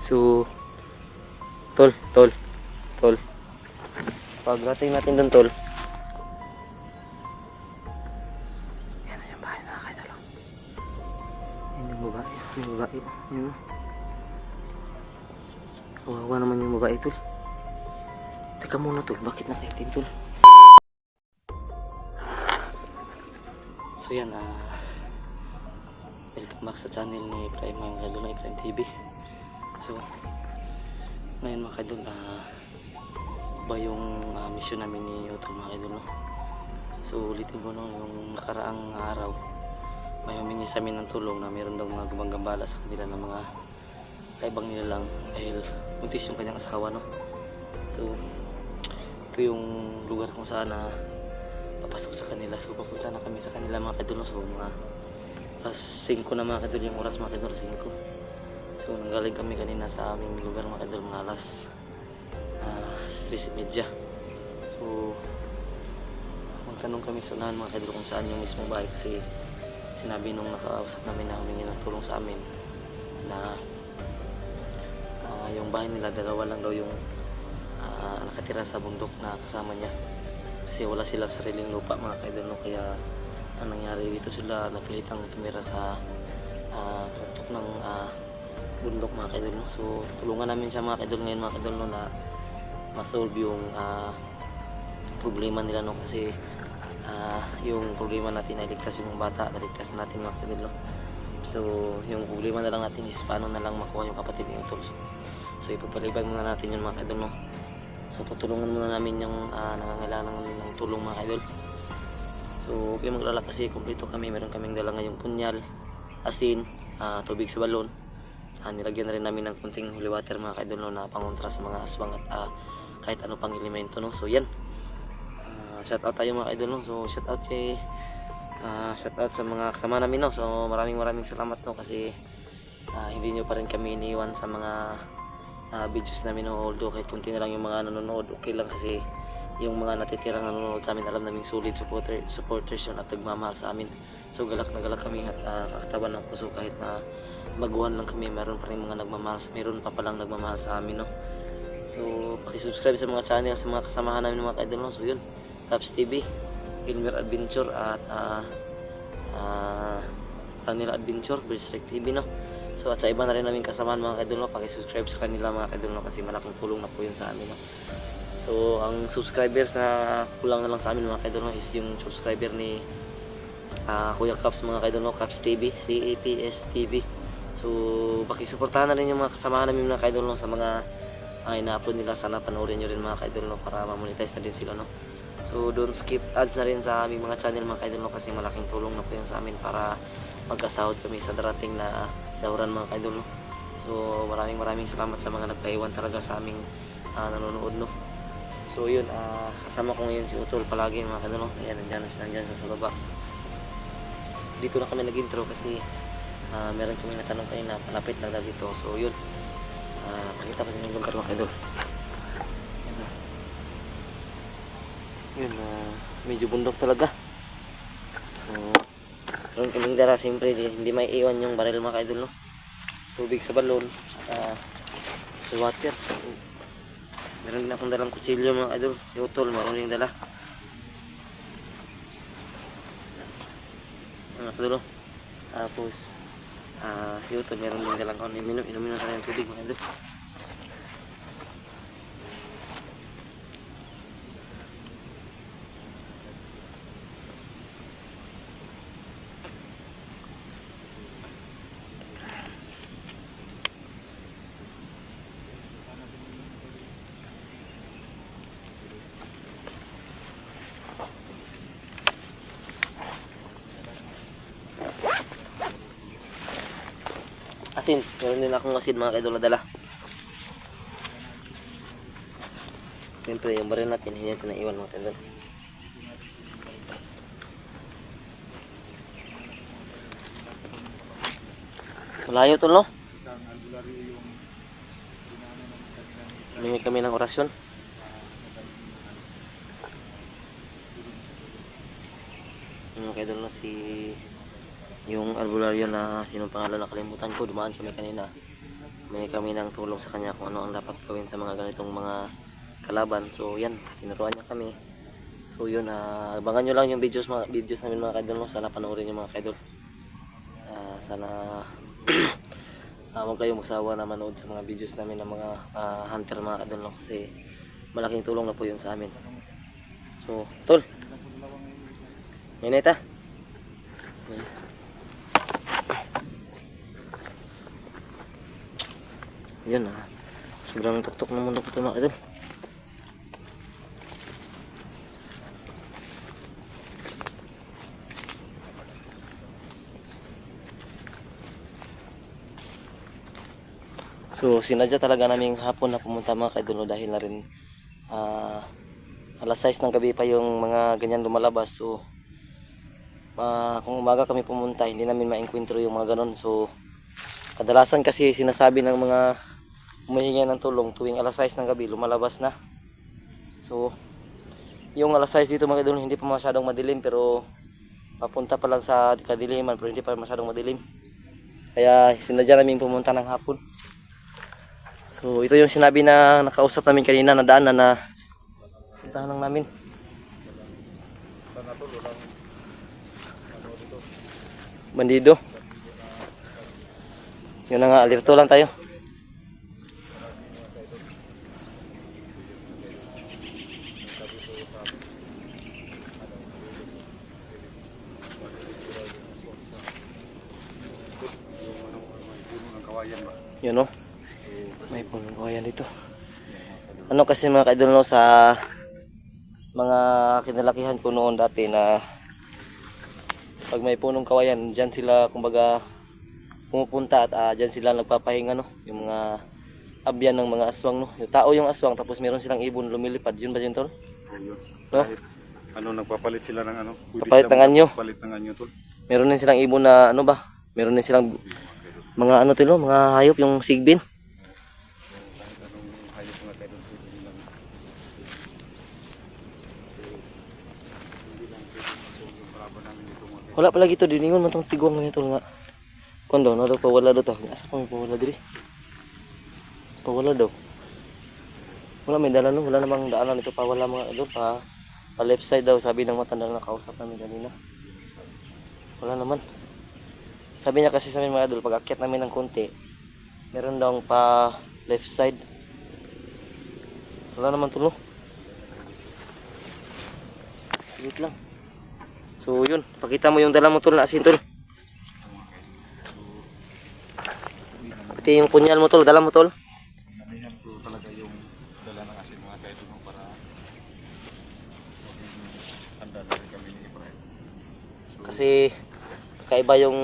So, tol. Pagdating natin doon, tol. Yan na yung bahay na kaidol. Yan yung babae. Yung babae. Yan. Kawawa naman yung babae, tol. Teka muna, tol. Bakit nakaitim, tol? So yan, welcome back sa channel ni Prime, mga kaidol, na Prime TV. So ngayon mga kaidol, ba yung mission namin ni Utol, mga kaidol, no? So ulitin ko, no, yung nakaraang araw may humingi sa amin ng tulong na mayroon daw mga gumagambala sa kanila ng mga kaibang nila lang dahil buntis yung kanyang asawa, no? So ito yung lugar kung saan papasok sa kanila. So papunta na kami sa kanila, mga kaidol. So mga alas 5 na, mga kaidol, yung oras, mga kaidol, 5. So nanggaling kami kanina sa aming lugar, mga kaidol, mga alas 3:30. So magtanong kami sa unahan, mga kaidol, kung saan yung mismong bahay, kasi sinabi nung nakausap namin na humingi ng tulong sa amin na yung bahay nila, dalawa lang daw yung nakatira sa bundok na kasama niya, kasi wala silang sariling lupa, mga kaidol, no? Kaya ang nangyari dito, sila napilitang tumira sa tuktok ng bundok, mga kaidol, no? So tulungan namin siya, mga kaidol, ngayon, mga kaidol, no, na masolve yung problema nila, no? Kasi yung problema natin ay ligtas yung bata, naligtas natin, mga kaidol, no? So yung problema na lang natin is paano na lang makuha yung kapatid ni Utol. So ipapalibag muna natin yun, mga kaidol, no? So tutulungan muna namin yung nangangailangan ng tulong, mga kaidol. So huwag kayong maglala kasi kumpleto kami. Meron kaming dala ngayong punyal, asin, tubig sa balon. Nilagyan na rin namin ng kunting holy water, mga kaidol, no, na pangontra sa mga aswang at kahit ano pang elemento, no? So yan, shout out tayo, mga kaidol, no? So shout out sa mga kasama namin, no? So maraming salamat, no, kasi hindi nyo pa rin kami iniwan sa mga videos namin, no? Although kahit kunti na lang yung mga nanonood, okay lang, kasi yung mga natitirang nanonood sa amin, alam namin solid supporters yun at nagmamahal sa amin. So galak na galak kami at kakatawan ng puso, kahit na baguhan lang kami, meron pa rin mga nagmamahal, meron pa palang nagmamahal sa amin, no? So pakisubscribe sa mga channel, sa mga kasamahan namin, mga kaidol, no? So yun, Caps TV, Elmer Adventure at Planila Adventure, Berserk TV, no? So at sa iba na rin namin kasamahan, mga kaidol, no? Pakisubscribe sa kanila, mga kaidol, no? Kasi malaking tulong na po yun sa amin, no? So ang subscribers na kulang na lang sa amin, mga kaidol, no, is yung subscriber ni Kuya Caps, mga kaidol, no? Caps TV, CAPS TV. So pakisuportahan na rin yung mga kasamahan namin, mga kaidol, no? Sa mga ina-upload nila, sana panoorin nyo rin, mga kaidol, no? Para ma-monetize na din sila, no? So don't skip ads na rin sa aming mga channel, mga kaidol, no? Kasi malaking tulong na po yun sa amin para magkasahod kami sa darating na sahuran, mga kaidol, no? So maraming salamat sa mga nagpaiwan talaga sa aming nanonood, no? So yun, kasama ko ngayon si Utol palagi, mga kaidol, no? Ayan, nandiyan sa baba. Dito na kami nag-intro kasi meron kami natanong kanina, palapit lang na dito. So yun, pakita pa sa inyong lugar, mga kaidol. Yun, medyo bundok talaga. So meron kaming dala, siyempre hindi may iwan yung baril, mga kaidol, no? Tubig sa balon, water. Meron din akong dalang kutsilyo, mga kaidol. Si Utol, meron din dala, mga kaidol, no? Tapos si Utol, meron din dalang kaon. Inumin na tayo ng tubig, mga kaidol. Asin, meron din akong asin, mga kaidol, na dala. Siyempre yung baril natin, hindi natin naiwan, mga kaidol. Malayo to, no? Humingi kami ng orasyon. Mga kaidol, no? Yung albularyo na sinong pangalan, nakalimutan ko, dumaan kami kanina. may kami ng tulong sa kanya kung ano ang dapat gawin sa mga ganitong mga kalaban. So yan, tinuruan niya kami. So yun, abangan nyo lang yung videos namin mga kaidol, no? Sana panoorin nyo mga kaidol. Sana huwag kayong magsawa na manood sa mga videos namin ng mga hunter mga kaidol, no? Kasi malaking tulong na po yun sa amin. So tol, Nineta. Yun, sobrang tuktok ng mundo ko ito mga idol. So sinadya talaga naming hapon na pumunta mga kaidol, dahil na rin alas 6 ng gabi pa yung mga ganyan lumalabas. So kung umaga kami pumunta, hindi namin ma-encuentro yung mga ganon. So kadalasan kasi sinasabi ng mga humihingi ng tulong tuwing alas 6 ng gabi lumalabas na. So yung alas 6 dito mga kaidol hindi pa masyadong madilim, pero papunta pa lang sa kadiliman, pero hindi pa masyadong madilim. Kaya sinadya namin pumunta ng hapon. So ito yung sinabi na nakausap namin kanina na daan na puntahan lang namin. Bandido. Yun na nga, alerto lang tayo. Yun o. May punong kawayan dito. Ano kasi mga kaidol, no, sa mga kinalakihan ko noon dati na pag may punong kawayan, dyan sila kumbaga pumupunta at dyan sila nagpapahinga, no, yung mga abyan ng mga aswang, no. Yung tao yung aswang, tapos meron silang ibon lumilipad. Yun ba yun, tol? Ayun. No? Nagpapalit sila ng ano? Papalit ng anyo. Papalit ng anyo, tol. Meron din silang ibon na ano ba? Meron din silang mga ano, tol, no, mga hayop, yung sigbin. Wala pala gito din ingon man tong tigwang nito nga. Kondo na daw pawala daw to. Asa pa may pawala diri? Pawala daw. Wala may dala no, wala namang daanan ito pawala mga idol pa left side daw, sabi ng matanda na nakausap namin kanina. Wala naman. Sabi niya kasi sa amin mga idol, pag akyat namin ng konti, meron daw pa left side. Wala naman tulo. Straight lang. So yun, pakita mo yung dala mo tol na asin tol. Pati yung punyal mo tol, dala mo tol. Namihan ko talaga yung dala ng asin mga kaidol para handa na rin kami ni Ibrahim. Kasi kaiba yung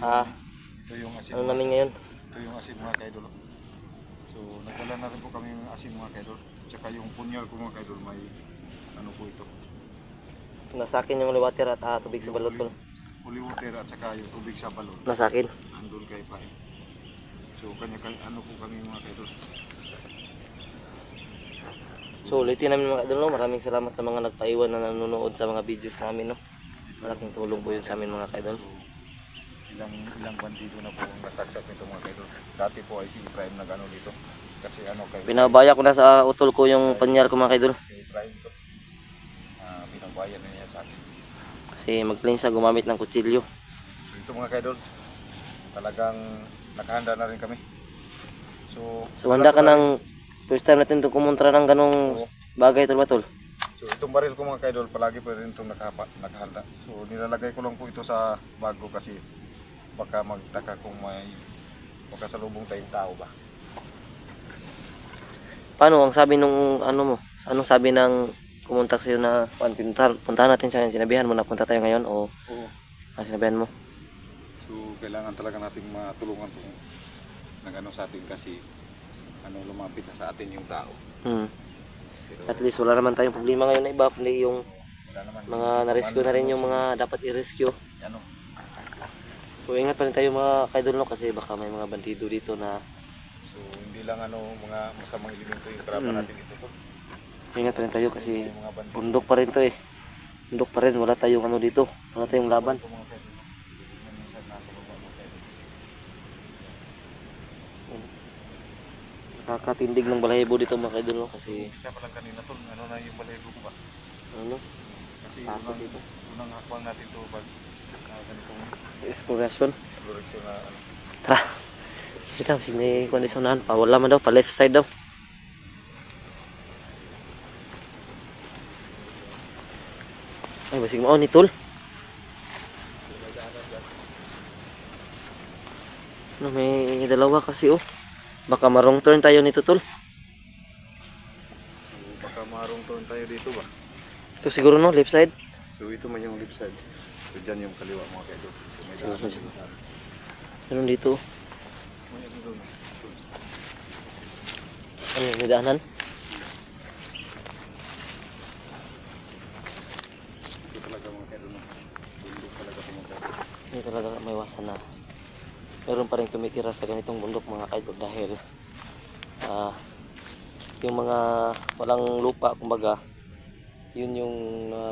Ito yung asin, ano namin ngayon. ito yung asin mga kaidol. So nagdala na rin po kami ng asin mga kaidol. Tsaka yung punyal ko mga kaidol, may ano po ito. Nasa akin yung water at tubig sa balot tol. Holy water at saka yung tubig sa balon. Nasa akin. Andun kay Ibrahim. So kanya ano po kami mga kaidol. So ulitin namin mga idol, no? Maraming salamat sa mga nagpaiwan na nanonood sa mga videos namin, no. Malaking tulong po yun sa amin mga kaidol. Ilang bandido na po ang nasaksak nito mga kaidol. Dati po ay si Ibrahim nag-ano dito. Kasi ano kay Binabaya ko na sa utol ko yung panyar ko mga kaidol. kay Ibrahim to. Binabayan na niya sa akin. Kasi mag-clean siya gumamit ng kutsilyo. So ito mga kaidol, talagang nakahanda na rin kami. So handa ka ng first time natin ito kumontra ng ganong bagay tol ba tol? So itong baril ko mga kaidol, palagi po rin itong nakahanda. So nilalagay ko lang po ito sa bag ko kasi baka magtaka kung may makasalubong tayong tao ba. Paano ang sabi nung ano mo? Anong sabi ng kumontak sa'yo na puntahan natin siya, sinabihan mo na punta tayo ngayon o sinabihan mo? So kailangan talaga nating matulungan po nag-ano sa atin kasi lumapit na sa atin yung tao. Pero, At least wala naman tayong problema ngayon na iba, kundi yung mga na-rescue na rin yung mga dapat i-rescue. Ano? So ingat pa rin tayo mga kaidol, no, kasi baka may mga bandido dito na So hindi lang mga masamang elemento yung trapa natin dito po. ingat pa rin tayo kasi bundok pa rin to eh. Bundok pa rin, wala tayong ano dito, wala tayong laban. Mga kaidol. Kakatindig ng balahibo dito mga kaidol, no? Kasi Isa pa lang kanina tol, ano na yung balahibo ko ba? ano, Kasi takot dito. unang hakbang natin to pag ganitong Exploration. exploration na ano. Tara. Kita sini kondisyonan pa wala man daw pa left side daw. Ay basig mao ni tol. No, may dalawa kasi oh. Baka marong turn tayo nito tol. Baka marong turn tayo dito ba? Ito siguro no left side. So ito man yung left side. So dyan yung kaliwa mga kaidol. So, may Siguro daan dyan. dyan. Meron dito. May ano doon. Ano yung may daanan? Ito talaga mga kaidol. Bundok talaga ito mga kaidol. Hindi talaga may iwasan na meron pa rin tumitira sa ganitong bundok mga kaidol dahil yung mga walang lupa kumbaga yun yung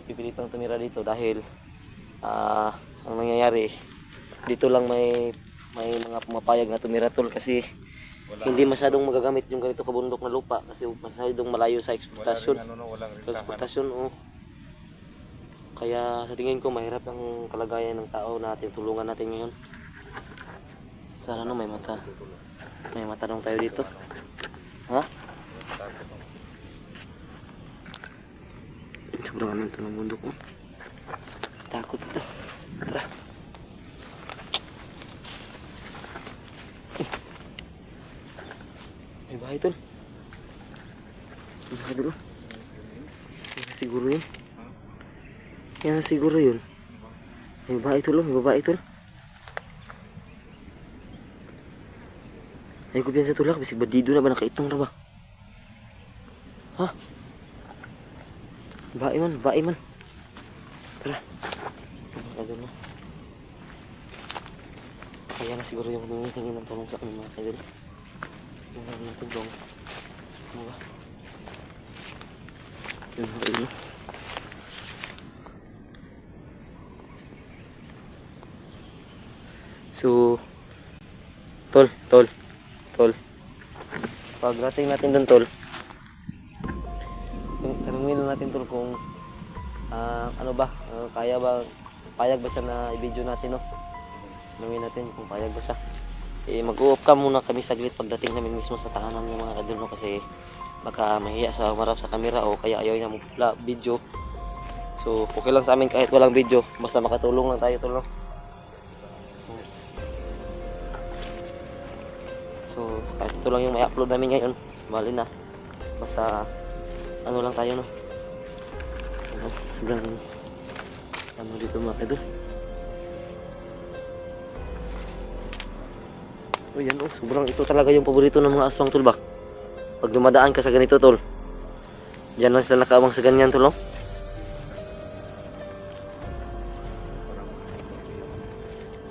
pipilitang tumira dito dahil ang nangyayari dito lang may mga pumapayag na tumira tol kasi hindi masyadong magagamit yung ganito kabundok na lupa kasi masyadong malayo sa eksportasyon. Walang rintahan. Transportasyon oh. Kaya sa tingin ko mahirap ang kalagayan ng tao na tinutulungan natin ngayon. Sana no may mata. May mata dong tayo dito. Ha? Sobrang ano ito ng bundok mo. Takot ito. Tara. May bahay tol. May bahay tol. Yan na siguro yun. Yan na siguro yun. May bahay tol. May babae tol. Ay ko biyan sa tulak. Bisig badido na ba nakaitong na ba? Ha? Bae man. Bae man. Tara. Kadol na. Kaya na siguro yung humingi ng tulong sa kami mga kadol. Yung meron natin dong. Mga. Yung mga ilo. So, tol. Pag rating natin doon tol, tanungin lang natin tol kung ano ba, kaya ba, payag ba siya na i-video natin no? Tanungin natin kung payag ba siya. Mag-u-off cam muna kami saglit pagdating namin mismo sa tahanan ng mga kadol no? Kasi baka mahiya sa marap sa camera o kaya ayaw niya mag-video. So okay lang sa amin kahit walang video, basta makatulong lang tayo tol no? So, kahit ito lang yung may upload namin ngayon, bali na. Basta, ano lang tayo, no? Sobrang, ano dito mga kadol. O yan, oh, sobrang ito talaga yung paborito ng mga aswang, tol ba? Pag dumadaan ka sa ganito, tol. Diyan lang sila nakaabang sa ganyan, tol, no?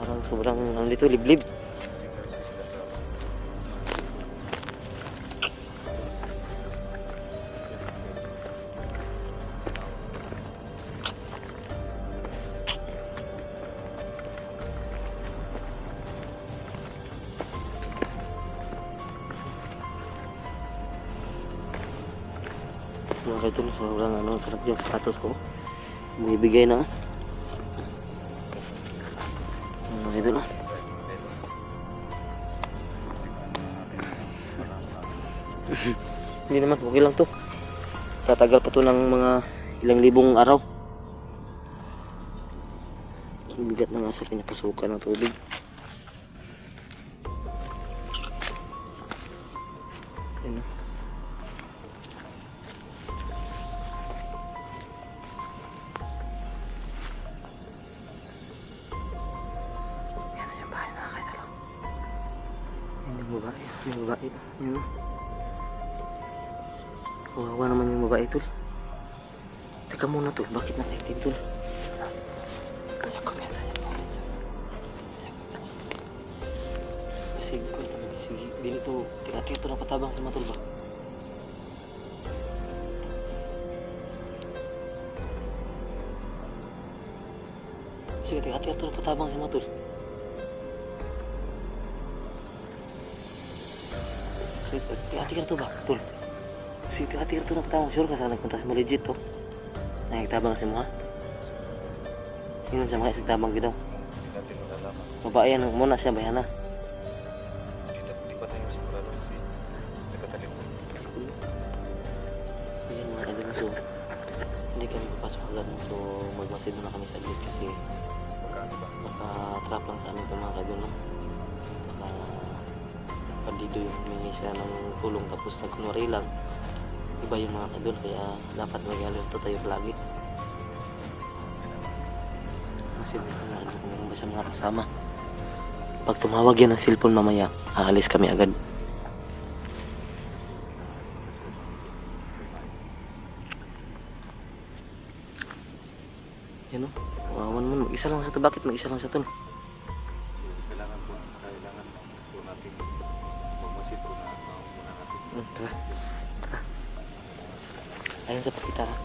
Parang sobrang, ano dito, liblib. Mga ito sobrang ano, sarap yung sapatos ko. Bumibigay na. Mga ito na. Hindi naman, okay lang to. Tatagal pa to ng mga ilang libong araw. Ang bigat na nga sa pinapasukan ng tubig. Yan o. Yung babae, yun. Kawawa naman yung babae tol. Teka muna tol, bakit nakaitim tol? Ayak ko pensa niya po, pensa. Sige ko, sige. Bili to, tika-tika to na patabang sa matol ba? Sige, tika-tika to na patabang sa matol. So, hati-hati ka na to ba? Tol. Kasi hati-hati ka na to na patawang. Sure ka sa nagpunta sa legit to. Nagtabang kasi mo ha. Yun sa mga isagtabang gito. Hindi natin malalaman. Babayan muna siya, bayan na. Hindi pa tayo sigurado kasi nagkatalim. So yun mga idol. So, hindi kami papasok agad. So, magmasid na kami saglit kasi Magkano ba? baka trap lang sa amin ito mga idol. No? Baka pandido yung humingi siya ng tulong tapos nagkunwari lang. Iba yung mga idol kaya dapat mag-alerto tayo palagi. Masid na kami idol kung meron ba siya mga kasama. Pag tumawag yan ng cellphone mamaya, aalis kami agad. Yan o, wawan mo. Mag-isa lang sa to. Bakit mag-isa lang sa to? Kailangan po natin magmasid po na muna natin. Tara. Tara. Ayun sa pakita ha.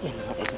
Yan mga idol.